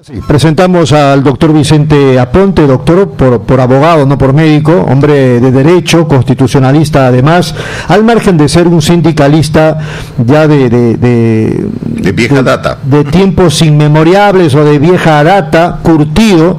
Sí, presentamos al doctor Vicente Aponte, doctor por abogado, no por médico, hombre de derecho, constitucionalista además, al margen de ser un sindicalista ya de vieja data, de tiempos inmemorables o de vieja data, curtido.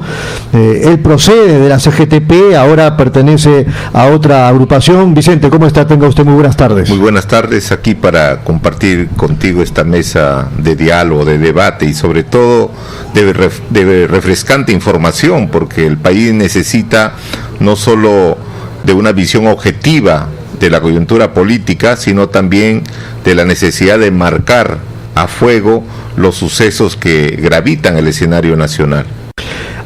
Él procede de la CGTP, ahora pertenece a otra agrupación. Vicente, ¿cómo está? Tenga usted muy buenas tardes. Muy buenas tardes, aquí para compartir contigo esta mesa de diálogo, de debate y sobre todo de refrescante información, porque el país necesita no solo de una visión objetiva de la coyuntura política, sino también de la necesidad de marcar a fuego los sucesos que gravitan el escenario nacional.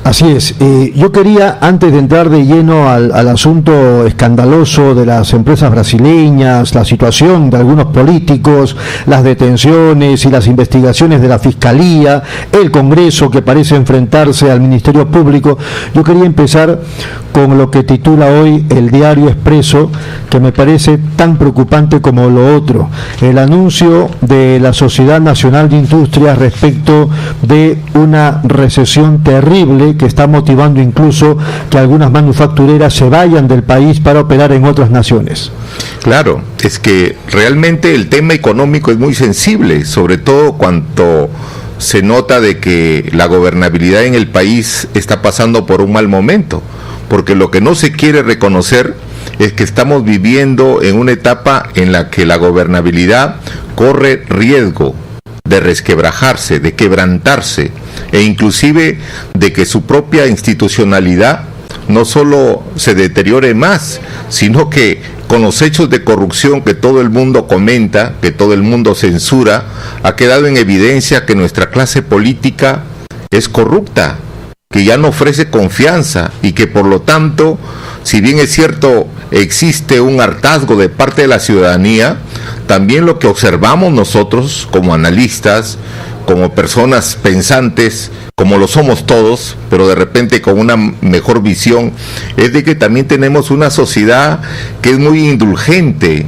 Así es. Yo quería, antes de entrar de lleno al asunto escandaloso de las empresas brasileñas, la situación de algunos políticos, las detenciones y las investigaciones de la Fiscalía, el Congreso que parece enfrentarse al Ministerio Público, yo quería empezar con lo que titula hoy el Diario Expreso, que me parece tan preocupante como lo otro: el anuncio de la Sociedad Nacional de Industrias respecto de una recesión terrible que está motivando incluso que algunas manufactureras se vayan del país para operar en otras naciones. Claro, es que realmente el tema económico es muy sensible, sobre todo cuando se nota de que la gobernabilidad en el país está pasando por un mal momento, porque lo que no se quiere reconocer es que estamos viviendo en una etapa en la que la gobernabilidad corre riesgo de resquebrajarse, de quebrantarse, e inclusive de que su propia institucionalidad no solo se deteriore más, sino que con los hechos de corrupción que todo el mundo comenta, que todo el mundo censura, ha quedado en evidencia que nuestra clase política es corrupta, que ya no ofrece confianza y que por lo tanto, si bien es cierto existe un hartazgo de parte de la ciudadanía, también lo que observamos nosotros como analistas, como personas pensantes, como lo somos todos, pero de repente con una mejor visión, es de que también tenemos una sociedad que es muy indulgente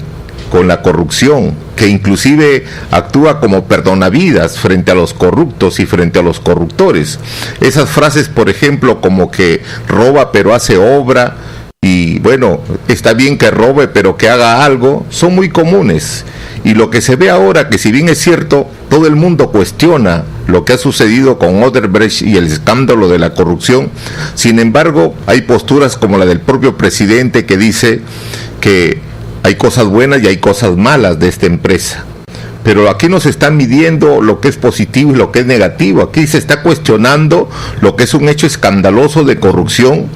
con la corrupción, que inclusive actúa como perdonavidas frente a los corruptos y frente a los corruptores. Esas frases, por ejemplo, como que roba pero hace obra, y bueno, está bien que robe pero que haga algo, son muy comunes. Y lo que se ve ahora, que si bien es cierto, todo el mundo cuestiona lo que ha sucedido con Odebrecht y el escándalo de la corrupción, sin embargo, hay posturas como la del propio presidente que dice que hay cosas buenas y hay cosas malas de esta empresa. Pero aquí no se está midiendo lo que es positivo y lo que es negativo. Aquí se está cuestionando lo que es un hecho escandaloso de corrupción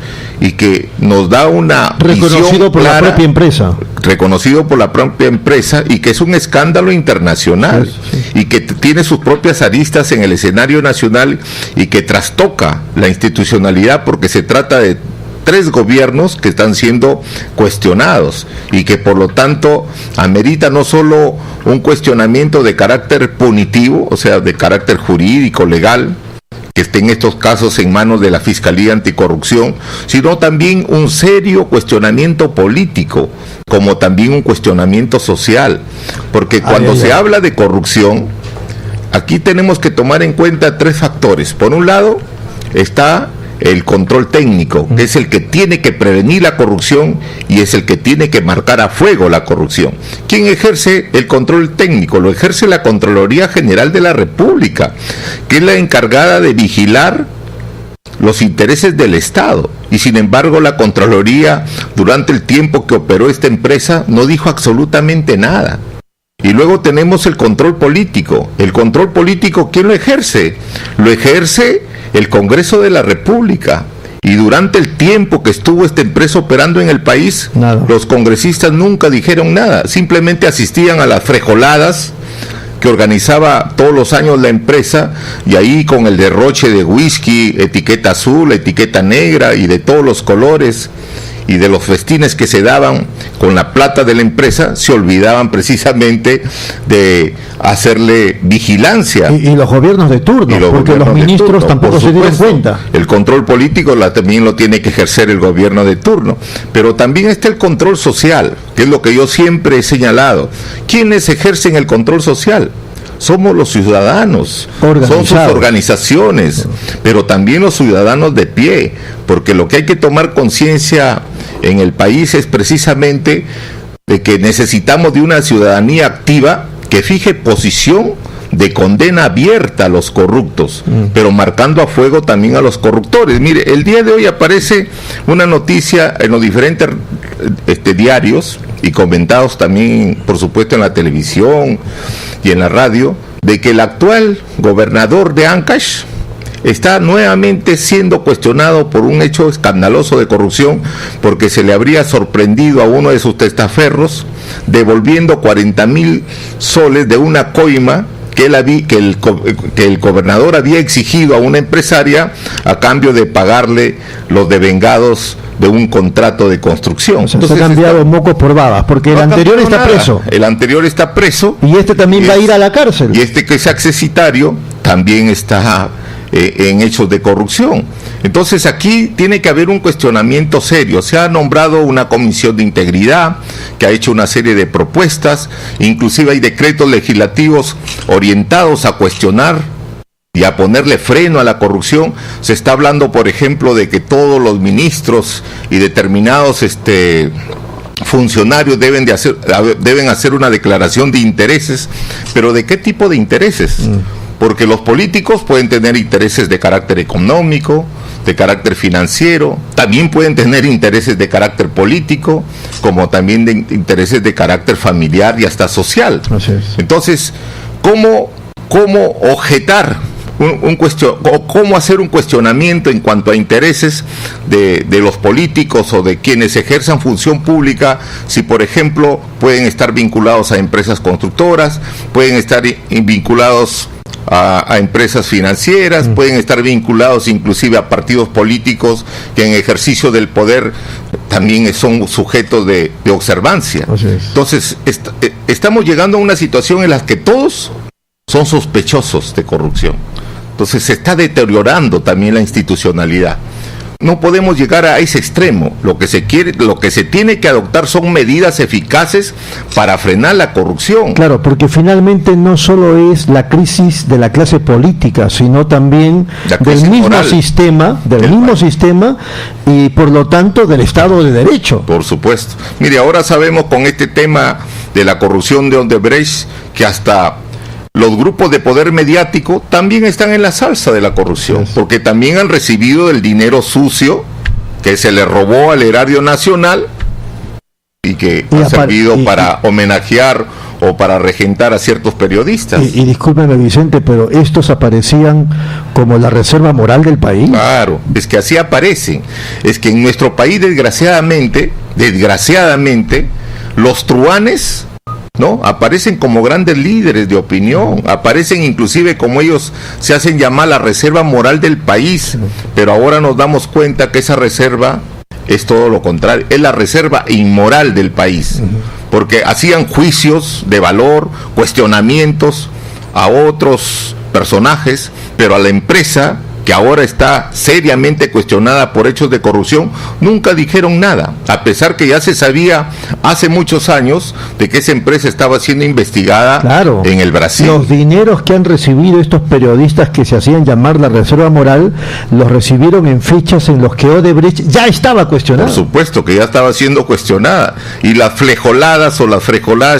y que nos da una reconocido por clara, la propia empresa. Reconocido por la propia empresa, y que es un escándalo internacional, y que tiene sus propias aristas en el escenario nacional y que trastoca la institucionalidad, porque se trata de 3 gobiernos que están siendo cuestionados y que por lo tanto amerita no solo un cuestionamiento de carácter punitivo, o sea, de carácter jurídico, legal, que estén estos casos en manos de la Fiscalía Anticorrupción, sino también un serio cuestionamiento político, como también un cuestionamiento social, porque cuando se habla de corrupción, aquí tenemos que tomar en cuenta 3 factores. Por un lado está el control técnico, que es el que tiene que prevenir la corrupción y es el que tiene que marcar a fuego la corrupción. ¿Quién ejerce el control técnico? Lo ejerce la Contraloría General de la República, que es la encargada de vigilar los intereses del Estado. Y sin embargo, la Contraloría, durante el tiempo que operó esta empresa, no dijo absolutamente nada. Y luego tenemos el control político. El control político, ¿quién lo ejerce? Lo ejerce el Congreso de la República. Y durante el tiempo que estuvo esta empresa operando en el país, los congresistas nunca dijeron nada, simplemente asistían a las frejoladas que organizaba todos los años la empresa, y ahí con el derroche de whisky, etiqueta azul, etiqueta negra y de todos los colores, y de los festines que se daban con la plata de la empresa, se olvidaban precisamente de hacerle vigilancia. Y los gobiernos de turno, porque los ministros tampoco se dieron cuenta. El control político también lo tiene que ejercer el gobierno de turno, pero también está el control social, que es lo que yo siempre he señalado. ¿Quiénes ejercen el control social? somos los ciudadanos, son sus organizaciones, pero también los ciudadanos de pie, porque lo que hay que tomar conciencia en el país es precisamente de que necesitamos de una ciudadanía activa que fije posición de condena abierta a los corruptos, pero marcando a fuego también a los corruptores. Mire, el día de hoy aparece una noticia en los diferentes diarios y comentados también, por supuesto, en la televisión y en la radio, de que el actual gobernador de Ancash está nuevamente siendo cuestionado por un hecho escandaloso de corrupción, porque se le habría sorprendido a uno de sus testaferros devolviendo 40,000 soles de una coima que el gobernador había exigido a una empresaria a cambio de pagarle los devengados de un contrato de construcción. Entonces, se ha cambiado mocos por babas, porque el anterior está preso. El anterior está preso. Y este también va a ir a la cárcel. Y este que es accesitario también está en hechos de corrupción. Entonces aquí tiene que haber un cuestionamiento serio. Se ha nombrado una comisión de integridad que ha hecho una serie de propuestas, inclusive hay decretos legislativos orientados a cuestionar y a ponerle freno a la corrupción. Se está hablando, por ejemplo, de que todos los ministros y determinados funcionarios deben hacer una declaración de intereses, pero ¿de qué tipo de intereses? Porque los políticos pueden tener intereses de carácter económico, de carácter financiero, también pueden tener intereses de carácter político, como también de intereses de carácter familiar y hasta social. Así es. Entonces, ¿cómo objetar o cómo hacer un cuestionamiento en cuanto a intereses de los políticos o de quienes ejerzan función pública, si por ejemplo pueden estar vinculados a empresas constructoras, pueden estar vinculados a empresas financieras, pueden estar vinculados inclusive a partidos políticos que en ejercicio del poder también son sujetos de observancia? Entonces, estamos llegando a una situación en la que todos son sospechosos de corrupción. Entonces se está deteriorando también la institucionalidad. No podemos llegar a ese extremo. Lo que se tiene que adoptar son medidas eficaces para frenar la corrupción. Claro, porque finalmente no solo es la crisis de la clase política, sino también del mismo sistema y por lo tanto del Estado de Derecho. Por supuesto. Mire, ahora sabemos con este tema de la corrupción de Odebrecht que hasta los grupos de poder mediático también están en la salsa de la corrupción, porque también han recibido el dinero sucio que se le robó al erario nacional y que ha servido para homenajear o para regentar a ciertos periodistas. Y discúlpeme, Vicente, pero estos aparecían como la reserva moral del país. Claro, es que así aparecen. Es que en nuestro país, desgraciadamente, los truanes, ¿no?, aparecen como grandes líderes de opinión, aparecen inclusive como ellos se hacen llamar la reserva moral del país, pero ahora nos damos cuenta que esa reserva es todo lo contrario, es la reserva inmoral del país, porque hacían juicios de valor, cuestionamientos a otros personajes, pero a la empresa, que ahora está seriamente cuestionada por hechos de corrupción, nunca dijeron nada, a pesar que ya se sabía hace muchos años de que esa empresa estaba siendo investigada en el Brasil. Los dineros que han recibido estos periodistas que se hacían llamar la reserva moral, los recibieron en fechas en los que Odebrecht ya estaba cuestionada. Por supuesto que ya estaba siendo cuestionada, y las flejoladas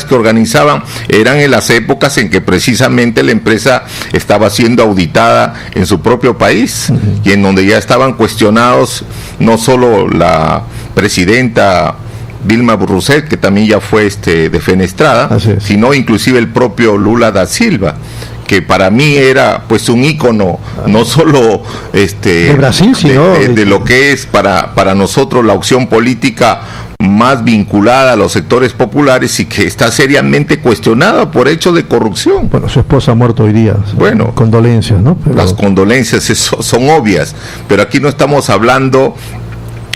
que organizaban eran en las épocas en que precisamente la empresa estaba siendo auditada en su propio país, y en donde ya estaban cuestionados no solo la presidenta Dilma Rousseff, que también ya fue defenestrada, sino inclusive el propio Lula da Silva, que para mí era pues un ícono no solo de Brasil, sino de lo que es para nosotros la opción política más vinculada a los sectores populares, y que está seriamente cuestionada por hechos de corrupción. Bueno, su esposa ha muerto hoy día. Bueno, condolencias, ¿no? Las condolencias son obvias, pero aquí no estamos hablando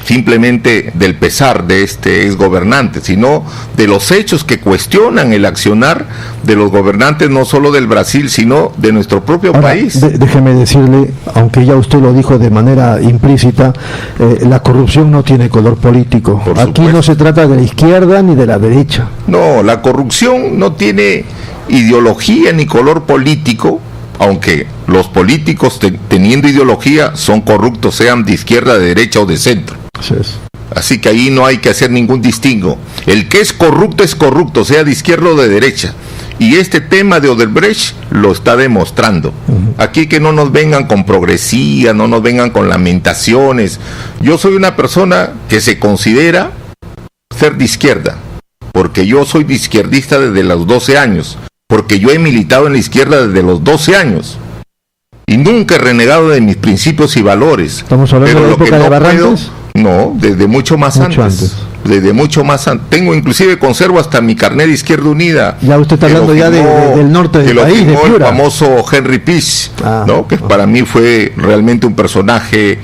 simplemente del pesar de este exgobernante, sino de los hechos que cuestionan el accionar de los gobernantes, no solo del Brasil, sino de nuestro propio país. Déjeme decirle, aunque ya usted lo dijo de manera implícita, la corrupción no tiene color político. Aquí no se trata de la izquierda ni de la derecha. No, la corrupción no tiene ideología ni color político, aunque los políticos teniendo ideología son corruptos, sean de izquierda, de derecha o de centro. Así que ahí no hay que hacer ningún distingo. El que es corrupto, sea de izquierda o de derecha. Y este tema de Odebrecht lo está demostrando. Aquí que no nos vengan con progresía, no nos vengan con lamentaciones. Yo soy una persona que se considera ser de izquierda, porque yo soy de izquierdista desde los 12 años, porque yo he militado en la izquierda desde los 12 años. Y nunca he renegado de mis principios y valores. ¿Estamos hablando de la época de Barrantes? No, desde mucho antes. Desde mucho más antes. Tengo, inclusive conservo hasta mi carnet de Izquierda Unida. Ya usted está hablando ya del norte del país, de Piura. El famoso Henry Piz, ¿no? Que para mí fue realmente un personaje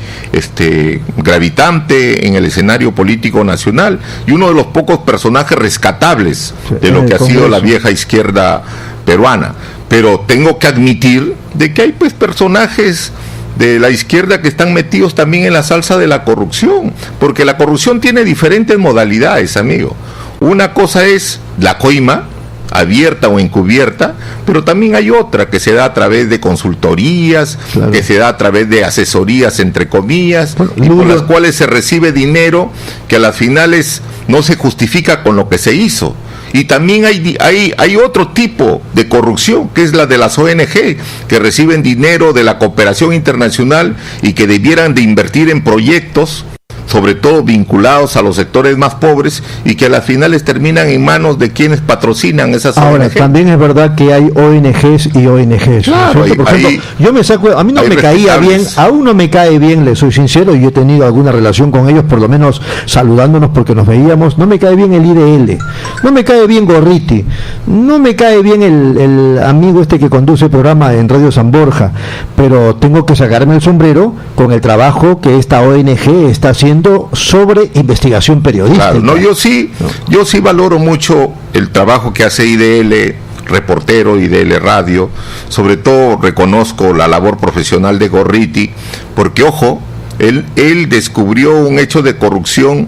gravitante en el escenario político nacional y uno de los pocos personajes rescatables de lo que ha sido la vieja izquierda peruana. Pero tengo que admitir de que hay pues personajes de la izquierda que están metidos también en la salsa de la corrupción, porque la corrupción tiene diferentes modalidades, amigo. Una cosa es la coima, abierta o encubierta, pero también hay otra que se da a través de consultorías, claro, que se da a través de asesorías, entre comillas, y por las cuales se recibe dinero que a las finales no se justifica con lo que se hizo. Y también hay otro tipo de corrupción, que es la de las ONG, que reciben dinero de la cooperación internacional y que debieran de invertir en proyectos, sobre todo vinculados a los sectores más pobres, y que a las finales terminan en manos de quienes patrocinan esas ONG. Ahora, también es verdad que hay ONGs y ONGs. Claro, por ejemplo, yo me saco, a mí no me caía bien, aún no me cae bien, le soy sincero, y yo he tenido alguna relación con ellos, por lo menos saludándonos porque nos veíamos. No me cae bien el IDL, no me cae bien Gorriti, no me cae bien el amigo que conduce el programa en Radio San Borja, pero tengo que sacarme el sombrero con el trabajo que esta ONG está haciendo sobre investigación periodística. Claro, yo sí valoro mucho el trabajo que hace IDL Reportero, IDL Radio. Sobre todo reconozco la labor profesional de Gorriti, porque ojo, él descubrió un hecho de corrupción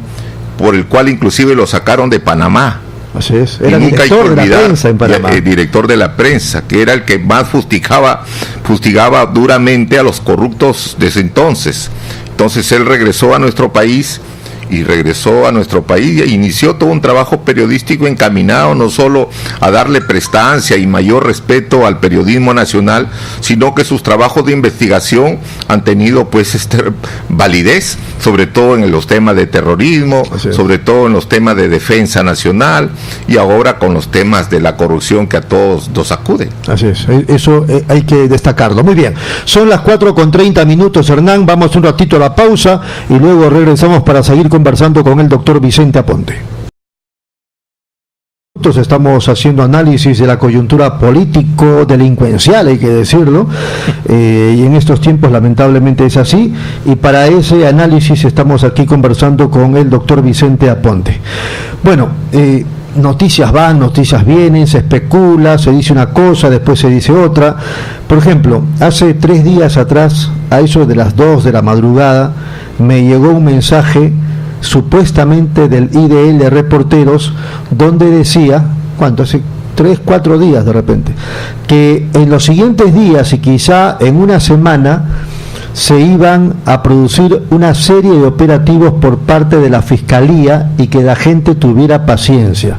por el cual inclusive lo sacaron de Panamá. Así es, era director de la prensa en Panamá. El director de la prensa, que era el que más fustigaba duramente a los corruptos de ese entonces. Entonces él regresó a nuestro país e inició todo un trabajo periodístico encaminado no solo a darle prestancia y mayor respeto al periodismo nacional, sino que sus trabajos de investigación han tenido pues validez, sobre todo en los temas de terrorismo, sobre todo en los temas de defensa nacional y ahora con los temas de la corrupción que a todos nos acuden. Así es, eso hay que destacarlo. Muy bien, son las 4:30, Hernán, vamos un ratito a la pausa y luego regresamos para seguir conversando con el doctor Vicente Aponte. Estamos haciendo análisis de la coyuntura político-delincuencial, hay que decirlo, y en estos tiempos lamentablemente es así, y para ese análisis estamos aquí conversando con el doctor Vicente Aponte. Bueno, noticias van, noticias vienen, se especula, se dice una cosa, después se dice otra. Por ejemplo, hace 3 días atrás, a eso de las 2 de la madrugada, me llegó un mensaje supuestamente del IDL Reporteros, donde decía, hace 3-4 días de repente, que en los siguientes días y quizá en una semana se iban a producir una serie de operativos por parte de la Fiscalía y que la gente tuviera paciencia.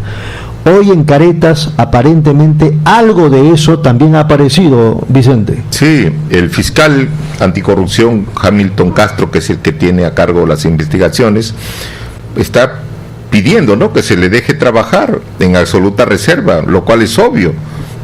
Hoy en Caretas aparentemente algo de eso también ha aparecido, Vicente. Sí, el fiscal anticorrupción Hamilton Castro, que es el que tiene a cargo las investigaciones, está pidiendo, ¿no?, que se le deje trabajar en absoluta reserva, lo cual es obvio,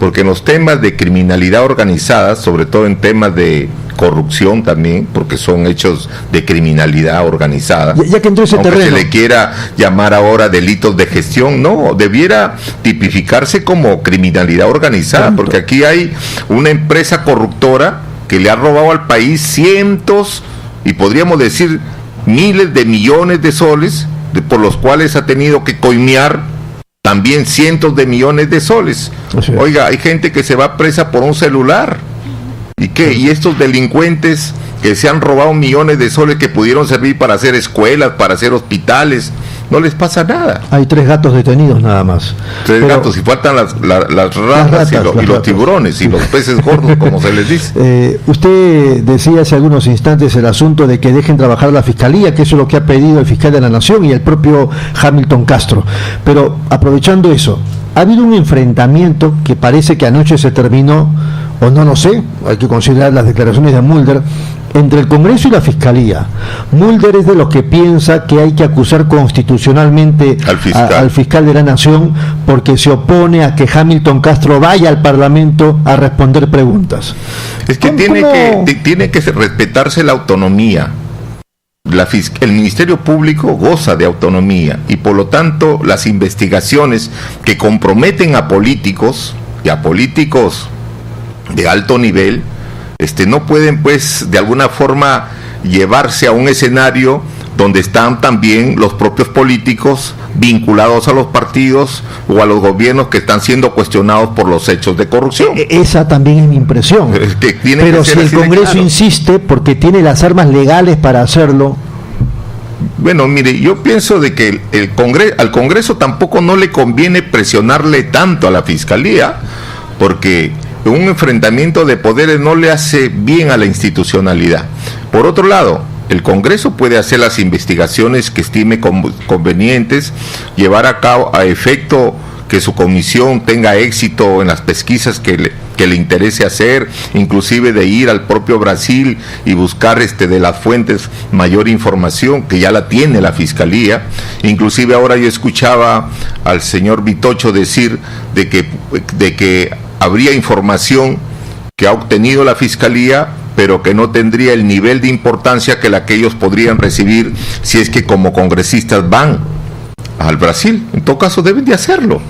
porque en los temas de criminalidad organizada, sobre todo en temas de corrupción también, porque son hechos de criminalidad organizada, ya que entró ese aunque terreno, se le quiera llamar ahora delitos de gestión, no, debiera tipificarse como criminalidad organizada, porque aquí hay una empresa corruptora que le ha robado al país cientos, y podríamos decir miles de millones de soles, por los cuales ha tenido que coimear también cientos de millones de soles. Oiga, hay gente que se va presa por un celular. ¿Y qué? Y estos delincuentes que se han robado millones de soles que pudieron servir para hacer escuelas, para hacer hospitales, no les pasa nada. Hay 3 gatos detenidos nada más. 3 gatos, y faltan las ratas y los tiburones y los peces gordos, como se les dice. Usted decía hace algunos instantes el asunto de que dejen trabajar la Fiscalía, que eso es lo que ha pedido el fiscal de la Nación y el propio Hamilton Castro. Pero aprovechando eso, ha habido un enfrentamiento que parece que anoche se terminó, o no lo sé, hay que considerar las declaraciones de Mulder, entre el Congreso y la Fiscalía. Mulder es de los que piensa que hay que acusar constitucionalmente al fiscal de la Nación porque se opone a que Hamilton Castro vaya al Parlamento a responder preguntas. Es que tiene que respetarse la autonomía. El Ministerio Público goza de autonomía y por lo tanto las investigaciones que comprometen a políticos y a políticos de alto nivel no pueden, pues, de alguna forma llevarse a un escenario donde están también los propios políticos vinculados a los partidos o a los gobiernos que están siendo cuestionados por los hechos de corrupción. Esa también es mi impresión. Pero si el Congreso insiste porque tiene las armas legales para hacerlo. Bueno, mire, yo pienso de que al Congreso tampoco no le conviene presionarle tanto a la Fiscalía, porque un enfrentamiento de poderes no le hace bien a la institucionalidad. Por otro lado, el Congreso puede hacer las investigaciones que estime convenientes, llevar a cabo a efecto que su comisión tenga éxito en las pesquisas que le interese hacer, inclusive de ir al propio Brasil y buscar de las fuentes mayor información, que ya la tiene la Fiscalía. Inclusive ahora yo escuchaba al señor Vitocho decir de que habría información que ha obtenido la Fiscalía, pero que no tendría el nivel de importancia que la que ellos podrían recibir si es que como congresistas van al Brasil. En todo caso deben de hacerlo.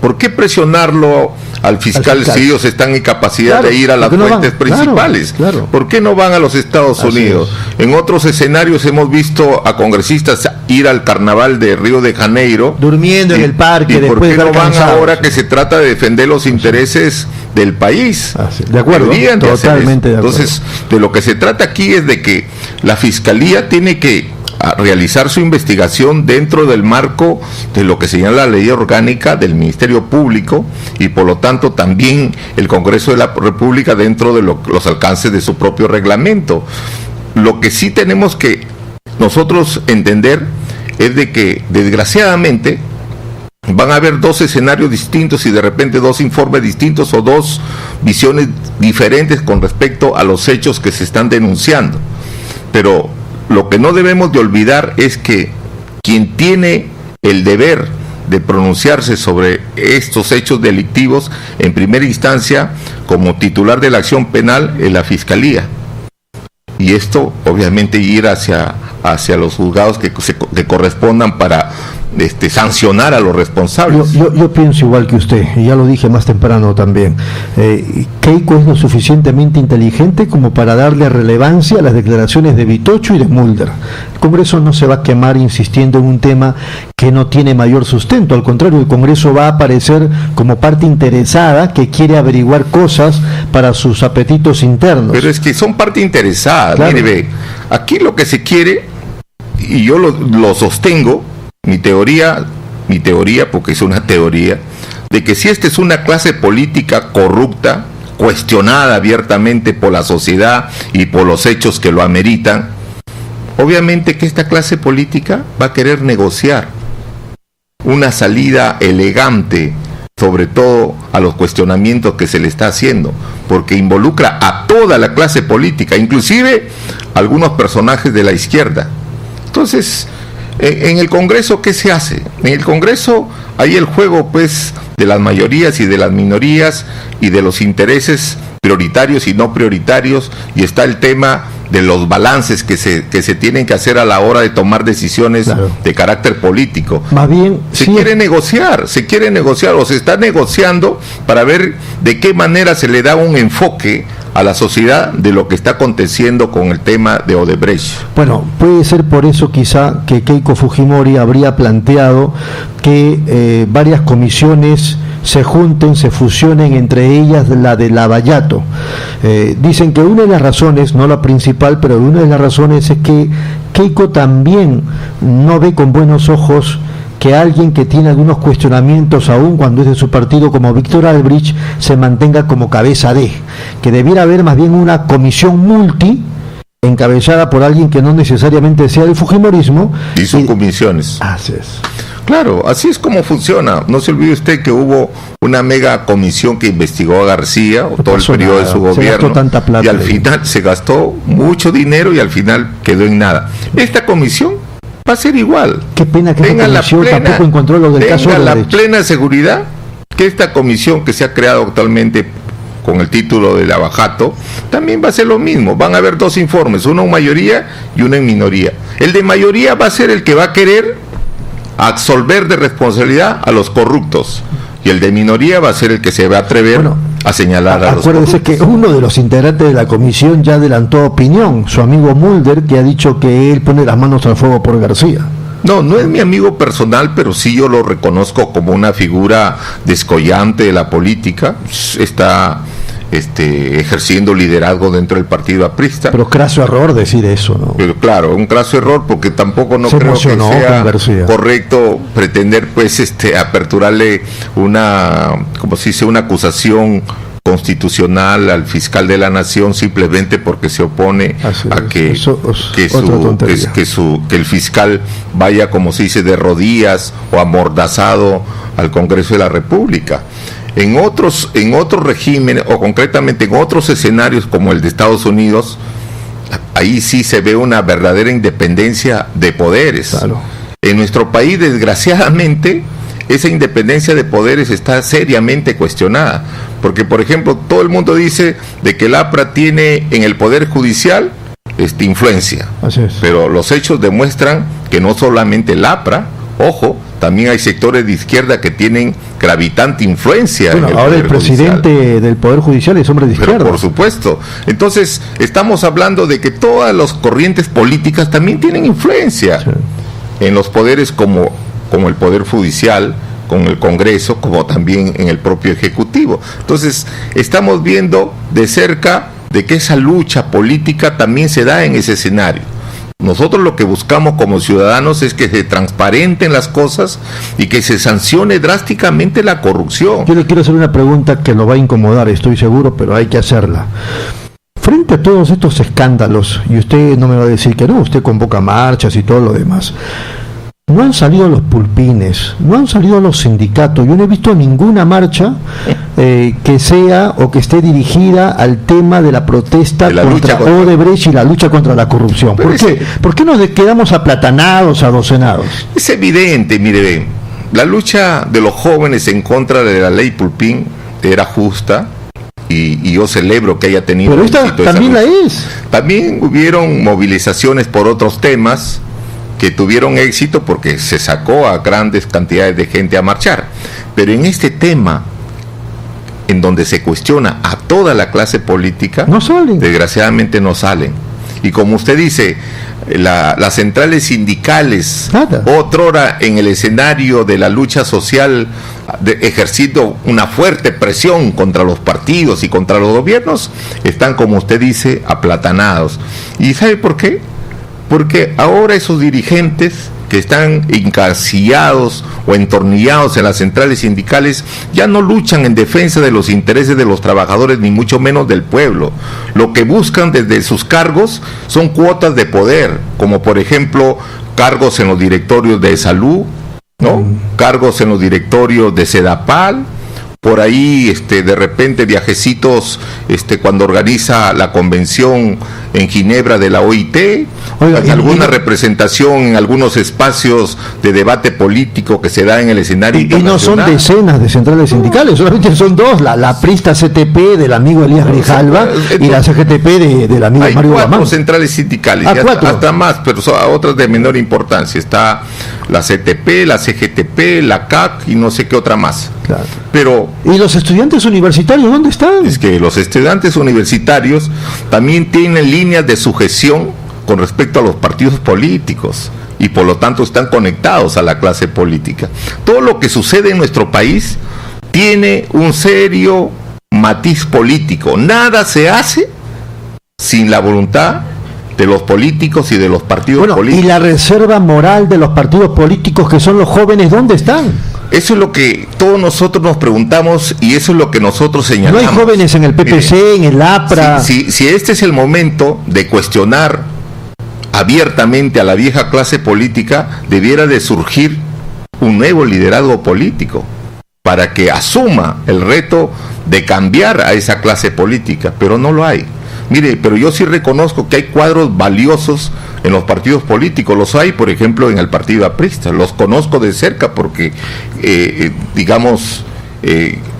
¿Por qué presionarlo al fiscal si ellos están en capacidad de ir a las fuentes principales? Claro. ¿Por qué no van a los Estados Unidos? En otros escenarios hemos visto a congresistas ir al carnaval de Río de Janeiro durmiendo en el parque. ¿Y por qué no van ahora que se trata de defender los intereses del país? De acuerdo, totalmente de acuerdo. Entonces, de lo que se trata aquí es de que la Fiscalía tiene que realizar su investigación dentro del marco de lo que señala la ley orgánica del Ministerio Público y por lo tanto también el Congreso de la República dentro de los alcances de su propio reglamento. Lo que sí tenemos que nosotros entender es de que desgraciadamente van a haber 2 escenarios distintos y de repente 2 informes distintos o 2 visiones diferentes con respecto a los hechos que se están denunciando. Pero lo que no debemos de olvidar es que quien tiene el deber de pronunciarse sobre estos hechos delictivos en primera instancia como titular de la acción penal es la Fiscalía. Y esto obviamente ir hacia los juzgados que correspondan para sancionar a los responsables. Yo pienso igual que usted, y ya lo dije más temprano también. Keiko es lo suficientemente inteligente como para darle relevancia a las declaraciones de Vitocho y de Mulder. El Congreso no se va a quemar insistiendo en un tema que no tiene mayor sustento. Al contrario, el Congreso va a aparecer como parte interesada que quiere averiguar cosas para sus apetitos internos. Pero es que son parte interesada. Claro. Mire, ve, aquí lo que se quiere, y yo lo sostengo, mi teoría, porque es una teoría, de que si esta es una clase política corrupta, cuestionada abiertamente por la sociedad y por los hechos que lo ameritan, obviamente que esta clase política va a querer negociar una salida elegante, sobre todo a los cuestionamientos que se le está haciendo, porque involucra a toda la clase política, inclusive algunos personajes de la izquierda. Entonces, en el Congreso, ¿qué se hace? En el Congreso hay el juego, pues, de las mayorías y de las minorías y de los intereses prioritarios y no prioritarios, y está el tema de los balances que se tienen que hacer a la hora de tomar decisiones de carácter político. Más bien, se quiere negociar o se está negociando para ver de qué manera se le da un enfoque a la sociedad de lo que está aconteciendo con el tema de Odebrecht. Bueno, puede ser por eso quizá que Keiko Fujimori habría planteado que varias comisiones se junten, se fusionen, entre ellas la de Lavallato. Dicen que una de las razones, no la principal, pero una de las razones es que Keiko también no ve con buenos ojos que alguien que tiene algunos cuestionamientos aún cuando es de su partido, como Víctor Albrecht, se mantenga como cabeza de, que debiera haber más bien una comisión multi encabezada por alguien que no necesariamente sea del fujimorismo. Y sus comisiones. Así es. Claro, así es como funciona. No se olvide usted que hubo una mega comisión que investigó a García o todo el periodo de su gobierno, y al final se gastó mucho dinero y al final quedó en nada. Esta comisión va a ser igual. Qué pena que esta comisión tampoco encontró lo del caso de la plena seguridad que esta comisión que se ha creado actualmente con el título de Lavallato también va a ser lo mismo. Van a haber dos informes, uno en mayoría y uno en minoría. El de mayoría va a ser el que va a querer absolver de responsabilidad a los corruptos, y el de minoría va a ser el que se va a atrever a señalar a los corruptos. Acuérdese que uno de los integrantes de la comisión ya adelantó opinión, su amigo Mulder, que ha dicho que él pone las manos al fuego por García. No es mi amigo personal, pero sí yo lo reconozco como una figura descollante de la política. Está ejerciendo liderazgo dentro del partido aprista. Pero craso error decir eso, ¿no? Pero claro, un craso error, porque tampoco no creo que sea correcto pretender aperturarle una, como se dice, una acusación constitucional al fiscal de la nación simplemente porque se opone a que el fiscal vaya, como se dice, de rodillas o amordazado al Congreso de la República. En otros regímenes, o concretamente en otros escenarios como el de Estados Unidos, ahí sí se ve una verdadera independencia de poderes. Claro. En nuestro país, desgraciadamente, esa independencia de poderes está seriamente cuestionada, porque, por ejemplo, todo el mundo dice de que el APRA tiene en el Poder Judicial influencia. Así es. Pero los hechos demuestran que no solamente el APRA, ojo, también hay sectores de izquierda que tienen gravitante influencia. Bueno, ahora el presidente del Poder Judicial es hombre de izquierda. Pero por supuesto. Entonces, estamos hablando de que todas las corrientes políticas también tienen influencia en los poderes como el Poder Judicial, con el Congreso, como también en el propio Ejecutivo. Entonces, estamos viendo de cerca de que esa lucha política también se da en ese escenario. Nosotros lo que buscamos como ciudadanos es que se transparenten las cosas y que se sancione drásticamente la corrupción. Yo le quiero hacer una pregunta que lo va a incomodar, estoy seguro, pero hay que hacerla. Frente a todos estos escándalos, y usted no me va a decir que no, usted convoca marchas y todo lo demás, no han salido los pulpines, no han salido los sindicatos, yo no he visto ninguna marcha que sea o que esté dirigida al tema de la protesta contra Odebrecht y la lucha contra la corrupción. ¿Por qué? ¿Por qué nos quedamos aplatanados, adocenados? Es evidente, mire, la lucha de los jóvenes en contra de la ley Pulpín era justa, y yo celebro que haya tenido... Pero esta también la es. También hubieron movilizaciones por otros temas que tuvieron éxito porque se sacó a grandes cantidades de gente a marchar. Pero en este tema, en donde se cuestiona a toda la clase política, no salen. Desgraciadamente no salen. Y como usted dice, las centrales sindicales, otrora en el escenario de la lucha social, ejerciendo una fuerte presión contra los partidos y contra los gobiernos, están, como usted dice, aplatanados. ¿Y sabe por qué? Porque ahora esos dirigentes que están encasillados o entornillados en las centrales sindicales ya no luchan en defensa de los intereses de los trabajadores, ni mucho menos del pueblo. Lo que buscan desde sus cargos son cuotas de poder, como por ejemplo cargos en los directorios de salud, ¿no? Cargos en los directorios de Sedapal, por ahí de repente viajecitos cuando organiza la convención en Ginebra de la OIT, alguna representación en algunos espacios de debate político que se da en el escenario internacional. Y no son decenas de centrales sindicales, solamente son dos, la Prista CTP del amigo Elías Grijalva y la CGTP del amigo hay Mario Guamán. 4 centrales sindicales, hasta más, pero son otras de menor importancia. Está la CTP, la CGTP, la CAC y no sé qué otra más. Claro. Pero ¿y los estudiantes universitarios dónde están? Es que los estudiantes universitarios también tienen líneas de sujeción con respecto a los partidos políticos y por lo tanto están conectados a la clase política. Todo lo que sucede en nuestro país tiene un serio matiz político. Nada se hace sin la voluntad de los políticos y de los partidos políticos. ¿Y la reserva moral de los partidos políticos, que son los jóvenes, dónde están? Eso es lo que todos nosotros nos preguntamos y eso es lo que nosotros señalamos. No hay jóvenes en el PPC, en el APRA. Si este es el momento de cuestionar abiertamente a la vieja clase política, debiera de surgir un nuevo liderazgo político para que asuma el reto de cambiar a esa clase política, pero no lo hay. Mire, pero yo sí reconozco que hay cuadros valiosos en los partidos políticos. Los hay, por ejemplo, en el partido aprista. Los conozco de cerca porque, he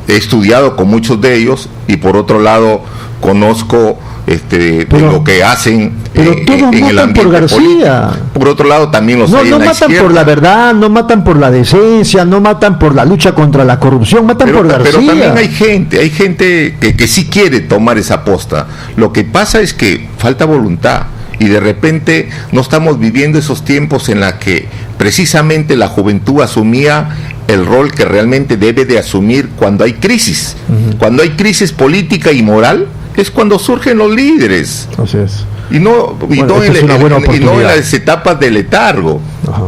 estudiado con muchos de ellos y por otro lado conozco de lo que hacen en el ambiente por García. Político. Por otro lado también los hay en la matan izquierda. Por la verdad, no matan por la decencia, no matan por la lucha contra la corrupción, matan por García. Pero también hay gente que sí quiere tomar esa posta. Lo que pasa es que falta voluntad y de repente no estamos viviendo esos tiempos en la que precisamente la juventud asumía el rol que realmente debe de asumir cuando hay crisis. Cuando hay crisis política y moral es cuando surgen los líderes. Así es. Y no en las etapas de letargo,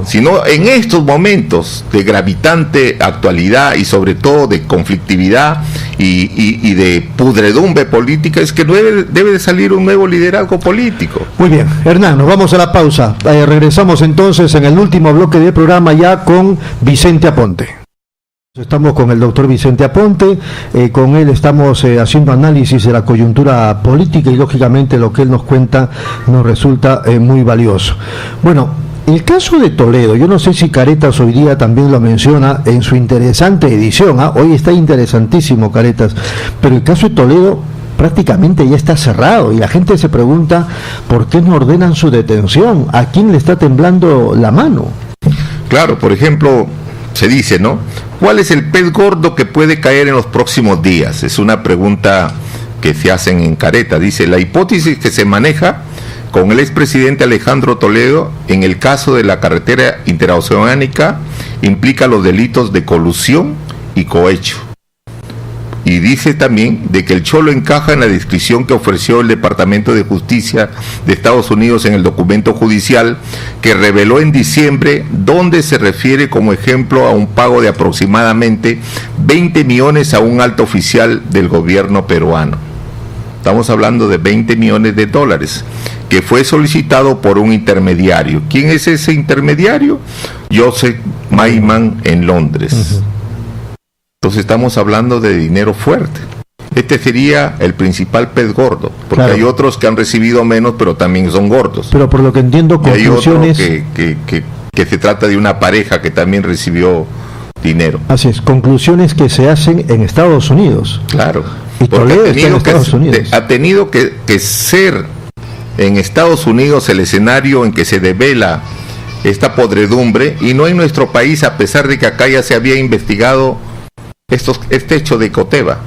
sino en estos momentos de gravitante actualidad y sobre todo de conflictividad y de pudredumbre política, es que debe de salir un nuevo liderazgo político. Muy bien, Hernán, nos vamos a la pausa. Regresamos entonces en el último bloque del programa ya con Vicente Aponte. Estamos con el doctor Vicente Aponte, con él estamos haciendo análisis de la coyuntura política y lógicamente lo que él nos cuenta nos resulta muy valioso. Bueno, el caso de Toledo, yo no sé si Caretas hoy día también lo menciona en su interesante edición, hoy está interesantísimo Caretas, pero el caso de Toledo prácticamente ya está cerrado y la gente se pregunta por qué no ordenan su detención, a quién le está temblando la mano. Claro, por ejemplo, se dice, ¿no? ¿Cuál es el pez gordo que puede caer en los próximos días? Es una pregunta que se hacen en Careta. Dice, la hipótesis que se maneja con el expresidente Alejandro Toledo en el caso de la carretera interoceánica implica los delitos de colusión y cohecho. Y dice también de que el Cholo encaja en la descripción que ofreció el Departamento de Justicia de Estados Unidos en el documento judicial que reveló en diciembre, donde se refiere como ejemplo a un pago de aproximadamente 20 millones a un alto oficial del gobierno peruano. Estamos hablando de 20 millones de dólares, que fue solicitado por un intermediario. ¿Quién es ese intermediario? Joseph Maiman en Londres. Entonces estamos hablando de dinero fuerte. Este sería el principal pez gordo, porque claro, hay otros que han recibido menos, pero también son gordos. Pero por lo que entiendo, conclusiones... Y hay otro que se trata de una pareja que también recibió dinero. Así es, conclusiones que se hacen en Estados Unidos. Claro, y Toledo está en Estados Unidos. Ha tenido que ser en Estados Unidos el escenario en que se devela esta podredumbre, y no en nuestro país, a pesar de que acá ya se había investigado este hecho de Coteva,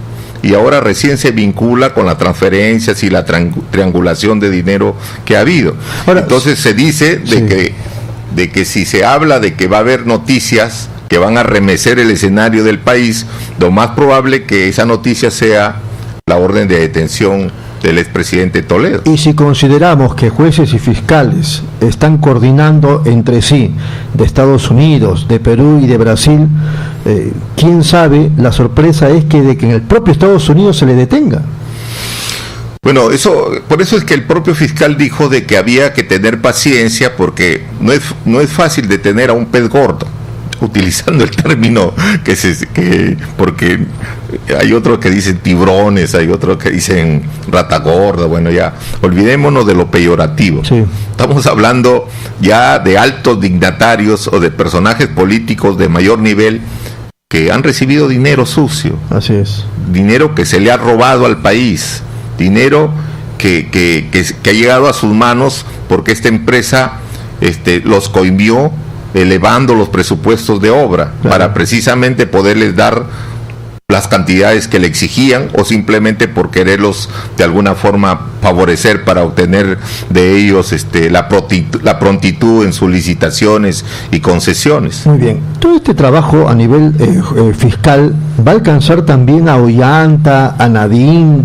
y ahora recién se vincula con las transferencias y la triangulación de dinero que ha habido. Ahora, entonces se dice de que si se habla de que va a haber noticias que van a remecer el escenario del país, lo más probable que esa noticia sea la orden de detención del expresidente Toledo. Y si consideramos que jueces y fiscales están coordinando entre sí, de Estados Unidos, de Perú y de Brasil, quién sabe, la sorpresa es que en el propio Estados Unidos se le detenga. Bueno, por eso es que el propio fiscal dijo de que había que tener paciencia, porque no es fácil detener a un pez gordo. utilizando el término porque hay otros que dicen tiburones, hay otros que dicen rata gorda, bueno, ya olvidémonos de lo peyorativo. Sí. Estamos hablando ya de altos dignatarios o de personajes políticos de mayor nivel que han recibido dinero sucio. Así es. Dinero que se le ha robado al país, dinero que ha llegado a sus manos porque esta empresa los coimió elevando los presupuestos de obra, claro, para precisamente poderles dar las cantidades que le exigían, o simplemente por quererlos de alguna forma favorecer para obtener de ellos la prontitud en sus licitaciones y concesiones. Muy bien. Todo este trabajo a nivel fiscal va a alcanzar también a Ollanta, a Nadine,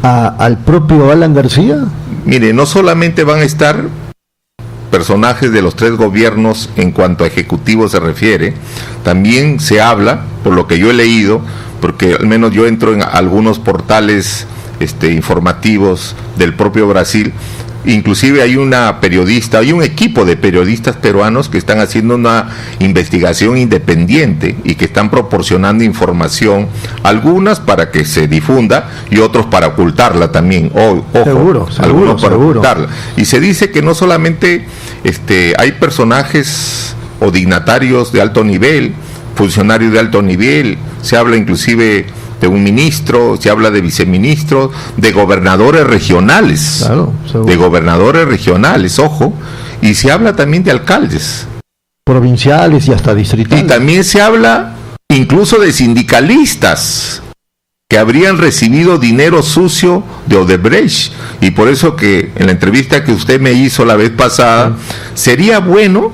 al propio Alan García. Mire, no solamente van a estar personajes de los tres gobiernos en cuanto a ejecutivo se refiere, también se habla, por lo que yo he leído, porque al menos yo entro en algunos portales informativos del propio Brasil, inclusive hay una periodista, hay un equipo de periodistas peruanos que están haciendo una investigación independiente y que están proporcionando información, algunas para que se difunda y otros para ocultarla también. Seguro, algunos para seguro. ocultarla. Y se dice que no solamente hay personajes o dignatarios de alto nivel, funcionarios de alto nivel, se habla inclusive de un ministro, se habla de viceministros, de gobernadores regionales, claro, de gobernadores regionales, ojo, y se habla también de alcaldes provinciales y hasta distritales. Y también se habla incluso de sindicalistas que habrían recibido dinero sucio de Odebrecht, y por eso que en la entrevista que usted me hizo la vez pasada, sería bueno,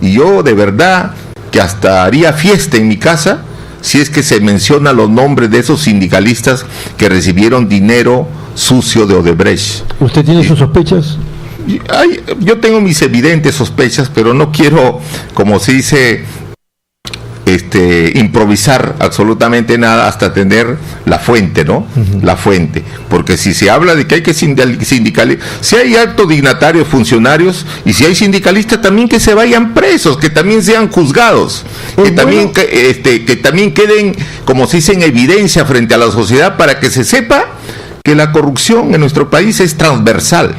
y yo de verdad que hasta haría fiesta en mi casa si es que se menciona los nombres de esos sindicalistas que recibieron dinero sucio de Odebrecht. ¿Usted tiene sus sospechas? Yo tengo mis evidentes sospechas, pero no quiero, como se dice, improvisar absolutamente nada hasta tener la fuente, ¿no? Uh-huh. La fuente, porque si se habla de que hay que sindicalizar, si hay altos dignatarios, funcionarios, y si hay sindicalistas también que se vayan presos, que también sean juzgados, que también queden, como se dice, en evidencia frente a la sociedad, para que se sepa que la corrupción en nuestro país es transversal.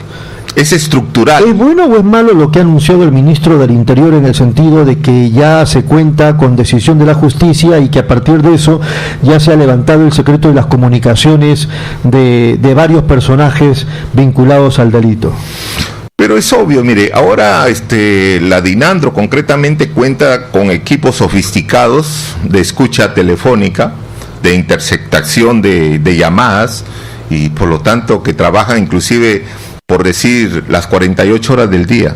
Es estructural. ¿Es bueno o es malo lo que ha anunciado el ministro del Interior en el sentido de que ya se cuenta con decisión de la justicia y que a partir de eso ya se ha levantado el secreto de las comunicaciones de varios personajes vinculados al delito? Pero es obvio, mire, ahora la Dinandro concretamente cuenta con equipos sofisticados de escucha telefónica, de interceptación de llamadas, y por lo tanto que trabaja inclusive, por decir, las 48 horas del día,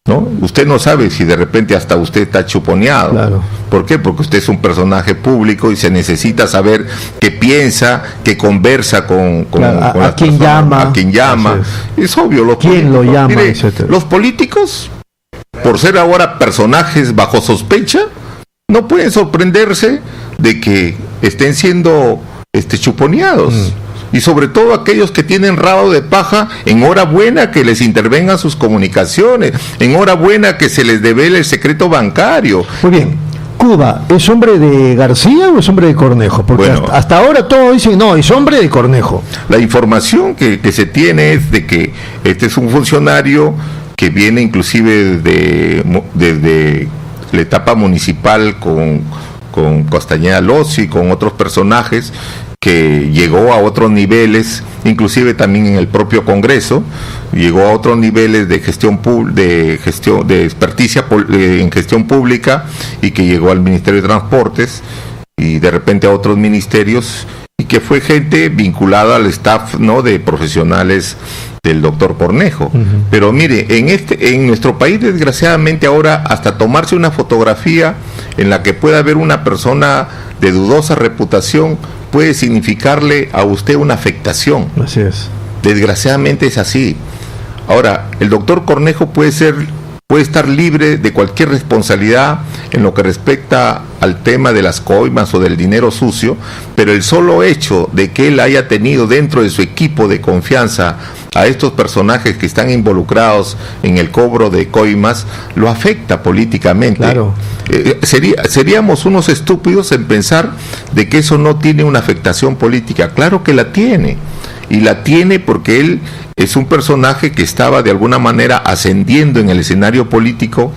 ¿no? Usted no sabe si de repente hasta usted está chuponeado. Claro. ¿Por qué? Porque usted es un personaje público y se necesita saber qué piensa, qué conversa con a quién llama. A quién llama. Es obvio. ¿Quién lo llama? Mire, etcétera. Los políticos, por ser ahora personajes bajo sospecha, no pueden sorprenderse de que estén siendo chuponeados. Y sobre todo aquellos que tienen rabo de paja, enhorabuena que les intervengan sus comunicaciones, enhorabuena que se les devele el secreto bancario. Muy bien. Cuba, ¿es hombre de García o es hombre de Cornejo? Porque bueno, hasta ahora todos dicen, no, es hombre de Cornejo. La información que se tiene es de que este es un funcionario que viene inclusive desde la etapa municipal con Castañeda Lossi, con otros personajes, que llegó a otros niveles, inclusive también en el propio Congreso, llegó a otros niveles de de experticia en gestión pública, y que llegó al Ministerio de Transportes y de repente a otros ministerios, y que fue gente vinculada al staff, ¿no?, de profesionales del doctor Cornejo. Uh-huh. Pero mire, en nuestro país, desgraciadamente, ahora hasta tomarse una fotografía en la que pueda haber una persona de dudosa reputación puede significarle a usted una afectación. Así es. Desgraciadamente es así. Ahora, el doctor Cornejo puede estar libre de cualquier responsabilidad en lo que respecta al tema de las coimas o del dinero sucio, pero el solo hecho de que él haya tenido dentro de su equipo de confianza a estos personajes que están involucrados en el cobro de coimas, lo afecta políticamente. Claro. Seríamos unos estúpidos en pensar de que eso no tiene una afectación política. Claro que la tiene, y la tiene porque él es un personaje que estaba de alguna manera ascendiendo en el escenario político,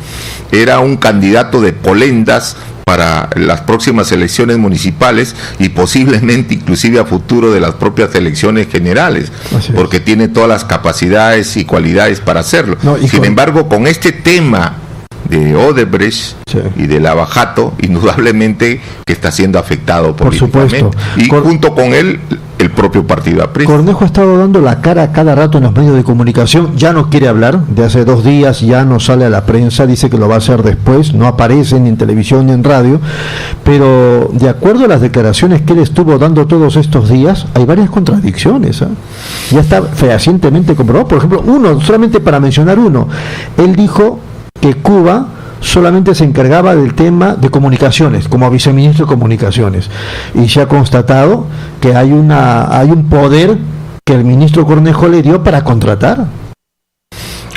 era un candidato de polendas para las próximas elecciones municipales y posiblemente inclusive a futuro de las propias elecciones generales, porque tiene todas las capacidades y cualidades para hacerlo. Sin embargo, con este tema de Odebrecht y de Lava Jato, indudablemente que está siendo afectado políticamente. Por supuesto. Y junto con él, el propio partido APRI. Cornejo ha estado dando la cara cada rato en los medios de comunicación, ya no quiere hablar, de hace 2 días ya no sale a la prensa, dice que lo va a hacer después, no aparece ni en televisión ni en radio, pero de acuerdo a las declaraciones que él estuvo dando todos estos días, hay varias contradicciones, ya está fehacientemente comprobado. Por ejemplo, solamente para mencionar uno, él dijo que Cuba solamente se encargaba del tema de comunicaciones, como viceministro de comunicaciones, y se ha constatado que hay un poder que el ministro Cornejo le dio para contratar.